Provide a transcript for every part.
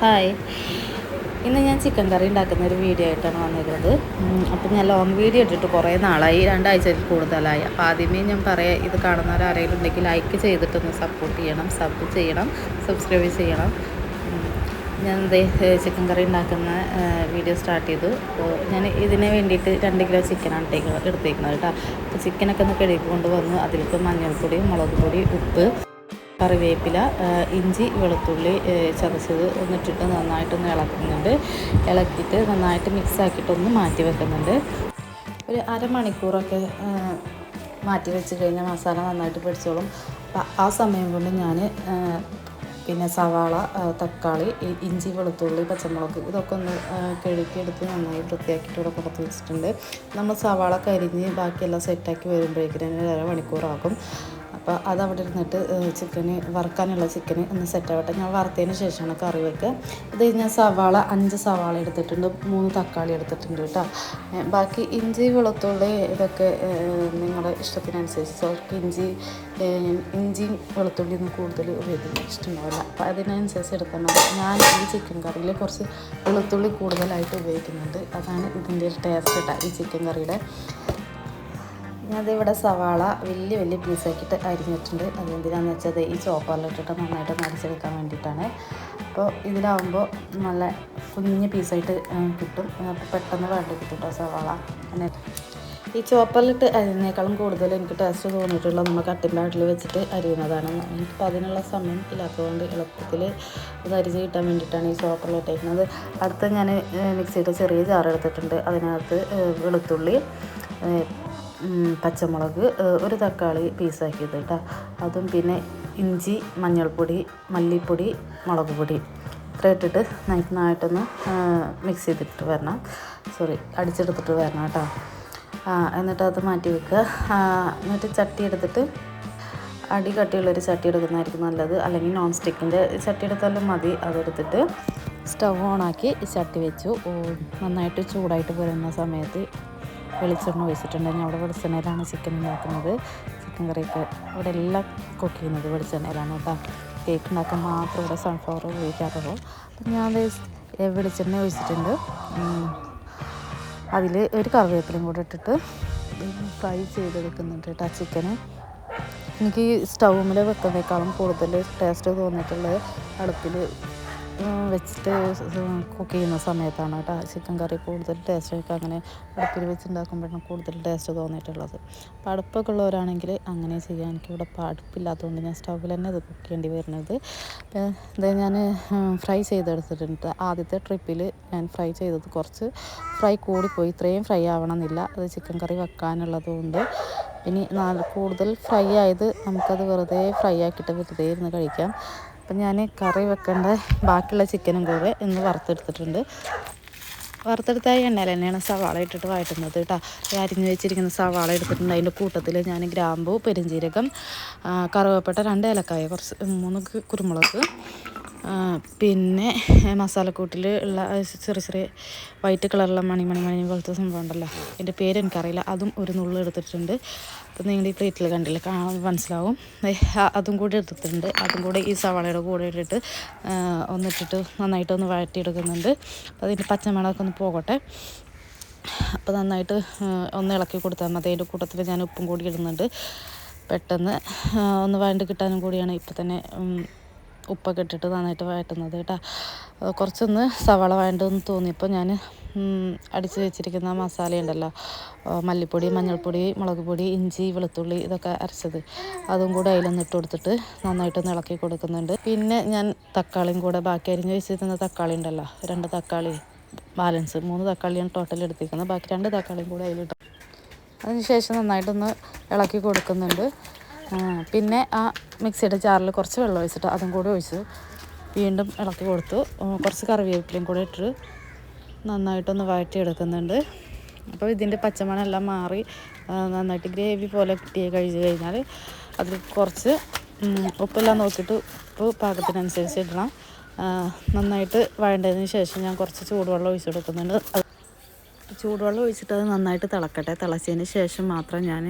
Hi, ഇന്ന് ഞാൻ chicken കറി ഉണ്ടാക്കുന്ന ഒരു വീഡിയോ ആയിട്ടാണ് വന്നിരുന്നത്. അപ്പം ഞാൻ ലോങ് വീഡിയോ ഇട്ടിട്ട് കുറേ നാളായി, 2 ആഴ്ചയിൽ കൂടുതലായി. അപ്പോൾ ആദ്യമേ ഞാൻ പറയാം, ഇത് കാണുന്നവരാരെങ്കിലും ഉണ്ടെങ്കിൽ ലൈക്ക് ചെയ്തിട്ടൊന്ന് സപ്പോർട്ട് ചെയ്യണം, സബ് ചെയ്യണം, സബ്സ്ക്രൈബ് ചെയ്യണം. ഞാൻ ചിക്കൻ കറി ഉണ്ടാക്കുന്ന വീഡിയോ സ്റ്റാർട്ട് ചെയ്തു. അപ്പോൾ ഞാൻ ഇതിന് വേണ്ടിയിട്ട് 2 കിലോ ചിക്കനാണ് എടുത്തേക്കുന്നത് കേട്ടോ. അപ്പോൾ ചിക്കനൊക്കെ ഒന്ന് കഴുകി കൊണ്ടുവന്നു. അതിലേക്ക് മഞ്ഞൾപ്പൊടി, മുളക് പൊടി, ഉപ്പ്, കറിവേപ്പില, ഇഞ്ചി, വെളുത്തുള്ളി ചതച്ചത് ഒന്നിട്ടിട്ട് നന്നായിട്ടൊന്ന് ഇളക്കുന്നുണ്ട്. ഇളക്കിയിട്ട് നന്നായിട്ട് മിക്സ് ആക്കിയിട്ടൊന്ന് മാറ്റി വെക്കുന്നുണ്ട്. ഒരു അരമണിക്കൂറൊക്കെ മാറ്റി വെച്ച് കഴിഞ്ഞാൽ മസാല നന്നായിട്ട് പിടിച്ചോളും. ആ സമയം കൊണ്ട് ഞാൻ പിന്നെ സവാള, തക്കാളി, ഇഞ്ചി, വെളുത്തുള്ളി, പച്ചമുളക് ഇതൊക്കെ ഒന്ന് കഴുകിയെടുത്ത് നന്നായി വൃത്തിയാക്കിയിട്ട് ഇവിടെ പുറത്ത് വെച്ചിട്ടുണ്ട്. നമ്മൾ സവാള കരിഞ്ഞ് ബാക്കിയെല്ലാം സെറ്റാക്കി വരുമ്പോഴേക്കും 1 മണിക്കൂറാകും. അപ്പോൾ അതവിടെ ഇരുന്നിട്ട് ചിക്കന് വറുക്കാനുള്ള ചിക്കന് ഒന്ന് സെറ്റാവട്ടെ. ഞാൻ വറുത്തതിന് ശേഷമാണ് കറി വെക്കുക. ഇത് ഞാൻ സവാള 5 സവാള എടുത്തിട്ടുണ്ട്, 3 തക്കാളി എടുത്തിട്ടുണ്ട് കേട്ടോ. ബാക്കി ഇഞ്ചി, വെളുത്തുള്ളി ഇതൊക്കെ നിങ്ങളുടെ ഇഷ്ടത്തിനനുസരിച്ച്. ഇഞ്ചിയും വെളുത്തുള്ളിയൊന്നും കൂടുതൽ ഉപയോഗിക്കുന്ന ഇഷ്ടമുണ്ടാവില്ല, അപ്പോൾ അതിനനുസരിച്ച് എടുത്താൽ മതി. ഞാൻ ഈ ചിക്കൻ കറിയിൽ കുറച്ച് വെളുത്തുള്ളി കൂടുതലായിട്ട് ഉപയോഗിക്കുന്നുണ്ട്. അതാണ് ഇതിൻ്റെ ഒരു ടേസ്റ്റ് കേട്ടോ ഈ ചിക്കൻ കറിയുടെ. ഞാനതിവിടെ സവാള വലിയ പീസാക്കിയിട്ട് അരിഞ്ഞിട്ടുണ്ട്. അതെന്തിനാണെന്ന് വെച്ചാൽ ഈ ചോപ്പറിലിട്ടിട്ട് നന്നായിട്ട് അടിച്ചെടുക്കാൻ വേണ്ടിയിട്ടാണ്. അപ്പോൾ ഇതിലാവുമ്പോൾ നല്ല കുഞ്ഞ് പീസായിട്ട് കിട്ടും. അപ്പോൾ പെട്ടെന്ന് വേണ്ട കിട്ടും കേട്ടോ സവാള. ഈ ചോപ്പറിലിട്ട് അരിഞ്ഞേക്കാളും കൂടുതൽ എനിക്ക് ടേസ്റ്റ് തോന്നിയിട്ടുള്ള നമ്മൾ കട്ടിംഗ് പാഡിൽ വെച്ചിട്ട് അരിയുന്നതാണ്. എനിക്കിപ്പോൾ അതിനുള്ള സമയം ഇല്ലാത്തതുകൊണ്ട് എളുപ്പത്തിൽ അത് അരിഞ്ഞ് കിട്ടാൻ വേണ്ടിയിട്ടാണ് ഈ ചോപ്പറിലിട്ടേക്കുന്നത്. അടുത്ത ഞാൻ മിക്സിയുടെ ചെറിയ ജാർ എടുത്തിട്ടുണ്ട്. അതിനകത്ത് വെളുത്തുള്ളി, പച്ചമുളക്, ഒരു തക്കാളി പീസാക്കിയത് കേട്ടോ, അതും പിന്നെ ഇഞ്ചി, മഞ്ഞൾപ്പൊടി, മല്ലിപ്പൊടി, മുളക് പൊടി ഇത്ര ഇട്ടിട്ട് നന്നായിട്ടൊന്ന് മിക്സ് ചെയ്തിട്ട് വരണം. അടിച്ചെടുത്തിട്ട് വരണം കേട്ടോ. എന്നിട്ട് അത് മാറ്റി വെക്കുക. എന്നിട്ട് ചട്ടി എടുത്തിട്ട് അടി കട്ടിയുള്ളൊരു ചട്ടി എടുക്കുന്നതായിരിക്കും നല്ലത്, അല്ലെങ്കിൽ നോൺ സ്റ്റിക്കിൻ്റെ ചട്ടി എടുത്താലും മതി. അതെടുത്തിട്ട് സ്റ്റവ് ഓണാക്കി ചട്ടി വെച്ചു. നന്നായിട്ട് ചൂടായിട്ട് വരുന്ന സമയത്ത് വെളിച്ചെണ്ണ ഒഴിച്ചിട്ടുണ്ട്. ഞാൻ അവിടെ വെളിച്ചെണ്ണയിലാണ് ചിക്കൻ ഉണ്ടാക്കുന്നത്. ചിക്കൻ കറിയൊക്കെ ഇവിടെ എല്ലാം കുക്ക് ചെയ്യുന്നത് വെളിച്ചെണ്ണയിലാണ് കേട്ടോ. കേക്ക് ഉണ്ടാക്കാൻ മാത്രം ഇവിടെ സൺഫ്ലവർ ഉപയോഗിക്കാറുള്ളൂ. അപ്പം ഞാൻ വെളിച്ചെണ്ണ ഒഴിച്ചിട്ടുണ്ട്. അതിൽ ഒരു കറിവേപ്പിലയും കൂടെ ഇട്ടിട്ട് ഫ്രൈ ചെയ്തെടുക്കുന്നുണ്ട് കേട്ടോ ചിക്കന്. എനിക്ക് സ്റ്റൗമിൽ വെക്കുന്നതിനേക്കാളും കൂടുതൽ ടേസ്റ്റ് തോന്നിയിട്ടുള്ളത് അടുപ്പിൽ വെച്ചിട്ട് കുക്ക് ചെയ്യുന്ന സമയത്താണ് കേട്ടോ. ചിക്കൻ കറി കൂടുതൽ ടേസ്റ്റൊക്കെ അങ്ങനെ അടുപ്പിൽ വെച്ചുണ്ടാക്കുമ്പോഴാണ് കൂടുതൽ ടേസ്റ്റ് തോന്നിയിട്ടുള്ളത്. അപ്പോൾ അടുപ്പൊക്കെ ഉള്ളവരാണെങ്കിൽ അങ്ങനെ ചെയ്യാൻ. എനിക്കിവിടെ അടുപ്പില്ലാത്തതുകൊണ്ട് ഞാൻ സ്റ്റൗവിൽ തന്നെ ഇത് കുക്ക് ചെയ്യേണ്ടി വരുന്നത്. ഇത് ഞാൻ ഫ്രൈ ചെയ്തെടുത്തിട്ടുണ്ട്. ആദ്യത്തെ ട്രിപ്പിൽ ഞാൻ ഫ്രൈ ചെയ്തത് കുറച്ച് ഫ്രൈ കൂടിപ്പോയി. ഇത്രയും ഫ്രൈ ആവണമെന്നില്ല. അത് ചിക്കൻ കറി വെക്കാനുള്ളത് കൊണ്ട്. ഇനി കൂടുതൽ ഫ്രൈ ആയത് നമുക്കത് വെറുതെ ഫ്രൈ ആക്കിയിട്ട് വെറുതെ ഇരുന്ന് കഴിക്കാം. അപ്പം ഞാൻ കറി വെക്കേണ്ട ബാക്കിയുള്ള ചിക്കനും കൂടെ ഇന്ന് വറുത്തെടുത്തിട്ടുണ്ട്. വറുത്തെടുത്ത എണ്ണയിൽ തന്നെയാണ് സവാള ഇട്ടിട്ട് വഴറ്റുന്നത് കേട്ടോ. അരിഞ്ഞ് വെച്ചിരിക്കുന്ന സവാള എടുത്തിട്ടുണ്ട്. അതിൻ്റെ കൂട്ടത്തിൽ ഞാൻ ഗ്രാമ്പൂ, പെരുംജീരകം, കറുവപ്പട്ട, 2 ഏലക്കായ, കുറച്ച് 3 കുരുമുളക്, പിന്നെ മസാലക്കൂട്ടിൽ ഉള്ള ചെറിയ വൈറ്റ് കളറുള്ള മണി പോലത്തെ സംഭവം ഉണ്ടല്ലോ, എൻ്റെ പേര് എനിക്കറിയില്ല, അതും ഒരു നുള്ളു എടുത്തിട്ടുണ്ട്. അപ്പോൾ നിങ്ങൾ ഈ പ്ലേറ്റിൽ കണ്ടില്ല, കാണാൻ മനസ്സിലാവും. അതും കൂടി എടുത്തിട്ടുണ്ട്. അതും കൂടെ ഈ സവാളയുടെ കൂടെ ഇട്ടിട്ട് ഒന്നിട്ടിട്ട് നന്നായിട്ടൊന്ന് വഴറ്റിയെടുക്കുന്നുണ്ട്. അപ്പോൾ അതിൻ്റെ പച്ചമണമൊക്കെ ഒന്ന് പോകട്ടെ. അപ്പോൾ നന്നായിട്ട് ഒന്ന് ഇളക്കി കൊടുത്താൽ മതി. അതിൻ്റെ കൂട്ടത്തിൽ ഞാൻ ഉപ്പും കൂടി ഇടുന്നുണ്ട്. പെട്ടെന്ന് ഒന്ന് വഴണ്ട് കിട്ടാനും കൂടിയാണ് ഇപ്പോൾ തന്നെ ഉപ്പൊക്കെ ഇട്ടിട്ട് നന്നായിട്ട് വഴറ്റുന്നത് കേട്ടോ. കുറച്ചൊന്ന് സവാള വഴണ്ടെന്ന് തോന്നിയപ്പോൾ ഞാൻ അടിച്ച് വെച്ചിരിക്കുന്ന മസാല ഉണ്ടല്ലോ, മല്ലിപ്പൊടി, മഞ്ഞൾപ്പൊടി, മുളക് പൊടി, ഇഞ്ചി, വെളുത്തുള്ളി ഇതൊക്കെ അരച്ചത്, അതും കൂടെ അതിലൊന്ന് ഇട്ട് കൊടുത്തിട്ട് നന്നായിട്ടൊന്ന് ഇളക്കി കൊടുക്കുന്നുണ്ട്. പിന്നെ ഞാൻ തക്കാളിയും കൂടെ ബാക്കി അരിഞ്ഞ് വെച്ചിരുന്ന തക്കാളി ഉണ്ടല്ലോ, 2 തക്കാളി ബാലൻസ് 3 തക്കാളിയാണ് ടോട്ടൽ എടുത്തിരിക്കുന്നത്. ബാക്കി 2 തക്കാളിയും കൂടെ അതിലിട്ടു. അതിനുശേഷം നന്നായിട്ടൊന്ന് ഇളക്കി കൊടുക്കുന്നുണ്ട്. പിന്നെ ആ മിക്സിയുടെ ജാറിൽ കുറച്ച് വെള്ളം ഒഴിച്ചിട്ട് അതും കൂടി ഒഴിച്ച് വീണ്ടും ഇളക്കി കൊടുത്തു. കുറച്ച് കറിവേപ്പിലയും കൂടെ ഇട്ട് നന്നായിട്ടൊന്ന് വഴറ്റിയെടുക്കുന്നുണ്ട്. അപ്പോൾ ഇതിൻ്റെ പച്ചമണം എല്ലാം മാറി നന്നായിട്ട് ഗ്രേവി പോലെ കഴിച്ച് കഴിഞ്ഞാൽ അതിൽ കുറച്ച് ഉപ്പെല്ലാം നോക്കിയിട്ട് ഉപ്പ് പാകത്തിനനുസരിച്ച് ഇടണം. നന്നായിട്ട് വഴണ്ടതിന് ശേഷം ഞാൻ കുറച്ച് ചൂടുവെള്ളം ഒഴിച്ച് കൊടുക്കുന്നുണ്ട്. ചൂടുവെള്ളം ഒഴിച്ചിട്ട് അത് നന്നായിട്ട് തിളക്കട്ടെ. തിളച്ചതിന് ശേഷം മാത്രം ഞാൻ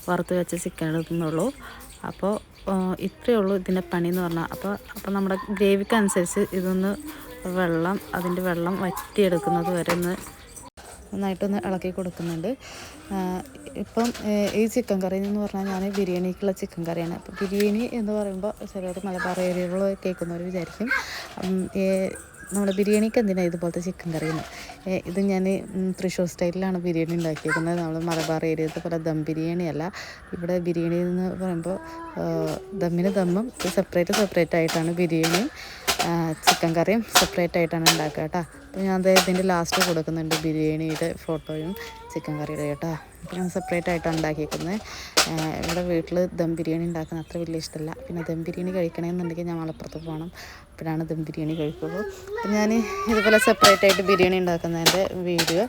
വറുത്ത് വെച്ച ചിക്കൻ എടുക്കുന്നുള്ളൂ. അപ്പോൾ ഇത്രയേ ഉള്ളൂ ഇതിൻ്റെ പണി എന്ന് പറഞ്ഞാൽ. അപ്പോൾ നമ്മുടെ ഗ്രേവിക്ക് അനുസരിച്ച് ഇതൊന്ന് അതിൻ്റെ വെള്ളം വറ്റിയെടുക്കുന്നത് വരെ നന്നായിട്ടൊന്ന് ഇളക്കി കൊടുക്കുന്നുണ്ട്. ഇപ്പം ഈ ചിക്കൻ കറി എന്ന് പറഞ്ഞാൽ ഞാൻ ബിരിയാണിക്കുള്ള ചിക്കൻ കറിയാണ്. അപ്പോൾ ബിരിയാണി എന്ന് പറയുമ്പോൾ ചിലർ മലബാർ ഏരിയകൾ കേൾക്കുന്നവർ വിചാരിക്കും നമ്മുടെ ബിരിയാണിക്ക് എന്തിനാണ് ഇതുപോലത്തെ ചിക്കൻ കറിയെന്ന്. ഇത് ഞാൻ തൃശ്ശൂർ സ്റ്റൈലിലാണ് ബിരിയാണി ഉണ്ടാക്കിയിരിക്കുന്നത്. നമ്മൾ മലബാർ ഏരിയത്തെ പോലെ ദം ബിരിയാണിയല്ല. ഇവിടെ ബിരിയാണി എന്ന് പറയുമ്പോൾ ദമ്മിന് ദമ്മും സെപ്പറേറ്റ് ആയിട്ടാണ് ബിരിയാണിയും ചിക്കൻ കറിയും സെപ്പറേറ്റ് ആയിട്ടാണ് ഉണ്ടാക്കുക കേട്ടോ. അപ്പോൾ ഞാൻ ഇതിൻ്റെ ലാസ്റ്റ് കൊടുക്കുന്നുണ്ട് ബിരിയാണിയുടെ ഫോട്ടോയും ചിക്കൻ കറിയുടെ കേട്ടോ. അപ്പോൾ ഞാൻ സെപ്പറേറ്റ് ആയിട്ടാണ് ഉണ്ടാക്കിയിരിക്കുന്നത്. ഇവിടെ വീട്ടിൽ ദം ബിരിയാണി ഉണ്ടാക്കുന്ന അത്ര വലിയ ഇഷ്ടമല്ല. പിന്നെ ദം ബിരിയാണി കഴിക്കണമെന്നുണ്ടെങ്കിൽ ഞാൻ മലപ്പുറത്ത് പോകണം, അപ്പോഴാണ് ദം ബിരിയാണി കഴിക്കുള്ളൂ. അപ്പോൾ ഞാൻ ഇതുപോലെ സെപ്പറേറ്റ് ആയിട്ട് ബിരിയാണി ഉണ്ടാക്കുന്നതിൻ്റെ വീഡിയോ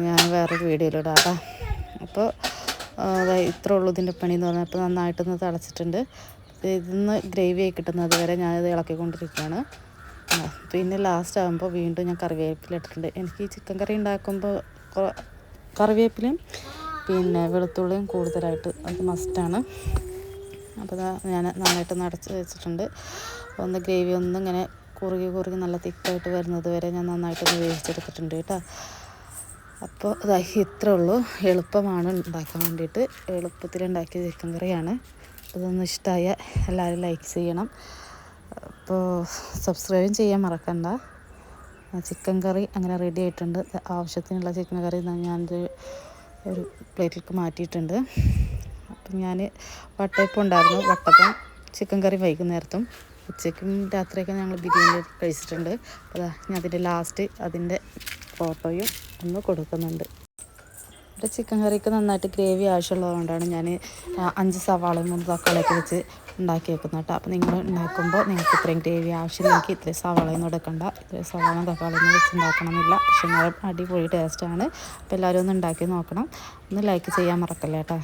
ഞാൻ വേറൊരു വീഡിയോയിലിടാം കേട്ടോ. അപ്പോൾ ഇത്രേ ഉള്ളൂ ഇതിൻ്റെ പണി എന്ന് പറഞ്ഞാൽ. അപ്പോൾ നന്നായിട്ടൊന്ന് തിളച്ചിട്ടുണ്ട്. ഇതിന്ന് ഗ്രേവി ആയി കിട്ടുന്നത് വരെ ഞാനിത് ഇളക്കിക്കൊണ്ടിരിക്കുകയാണ്. പിന്നെ ലാസ്റ്റ് ആകുമ്പോൾ വീണ്ടും ഞാൻ കറിവേപ്പില ഇട്ടിട്ടുണ്ട്. എനിക്ക് ഈ ചിക്കൻ കറി ഉണ്ടാക്കുമ്പോൾ കറിവേപ്പിലയും പിന്നെ വെളുത്തുള്ളിയും കൂടുതലായിട്ട് അത് മസ്റ്റാണ്. അപ്പോൾ ഞാൻ നന്നായിട്ട് അടച്ച് വെച്ചിട്ടുണ്ട്. ഗ്രേവി ഒന്നിങ്ങനെ കുറുകി നല്ല തിക്കായിട്ട് വരുന്നത് വരെ ഞാൻ നന്നായിട്ടൊന്ന് വേവിച്ചെടുത്തിട്ടുണ്ട് കേട്ടോ. അപ്പോൾ ഇത്രേ ഉള്ളൂ. എളുപ്പമാണ് ഉണ്ടാക്കാൻ വേണ്ടിയിട്ട്. എളുപ്പത്തിലുണ്ടാക്കിയ ചിക്കൻ കറിയാണ്. ഇതൊന്ന് ഇഷ്ടമായ എല്ലാവരും ലൈക്ക് ചെയ്യണം. അപ്പോൾ സബ്സ്ക്രൈബും ചെയ്യാൻ മറക്കണ്ട. ചിക്കൻ കറി അങ്ങനെ റെഡി ആയിട്ടുണ്ട്. ആവശ്യത്തിനുള്ള ചിക്കൻ കറി ഞാനൊരു പ്ലേറ്റിലേക്ക് മാറ്റിയിട്ടുണ്ട്. അപ്പം ഞാൻ വട്ടയപ്പം ഉണ്ടായിരുന്നു. വട്ടപ്പം ചിക്കൻ കറി വൈകുന്നേരത്തും ഉച്ചയ്ക്കും രാത്രിയൊക്കെ ഞങ്ങൾ ബിരിയാണി കഴിച്ചിട്ടുണ്ട്. അപ്പോൾ ഞാൻ അതിൻ്റെ ലാസ്റ്റ് അതിൻ്റെ ഫോട്ടോയും ഒന്ന് കൊടുക്കുന്നുണ്ട്. ഇവിടെ ചിക്കൻ കറിക്ക് നന്നായിട്ട് ഗ്രേവി ആവശ്യമുള്ളതുകൊണ്ടാണ് ഞാൻ 5 സവാളയും 3 തക്കാളിയൊക്കെ വെച്ച് ഉണ്ടാക്കി വെക്കുന്നത് കേട്ടോ. അപ്പോൾ നിങ്ങൾ ഉണ്ടാക്കുമ്പോൾ നിങ്ങൾക്ക് ഇത്രയും ഗ്രേവി ആവശ്യമില്ലെങ്കിൽ ഇത്രയും സവാളയൊന്നും എടുക്കണ്ട. ഇത്രയും സവാളയും തക്കാളിയൊന്നും വെച്ച് ഉണ്ടാക്കണമെന്നില്ല. പക്ഷേ നല്ല അടിപൊളി ടേസ്റ്റാണ്. അപ്പോൾ എല്ലാവരും ഒന്ന് ഉണ്ടാക്കി നോക്കണം. ഒന്ന് ലൈക്ക് ചെയ്യാൻ മറക്കല്ലേ കേട്ടോ.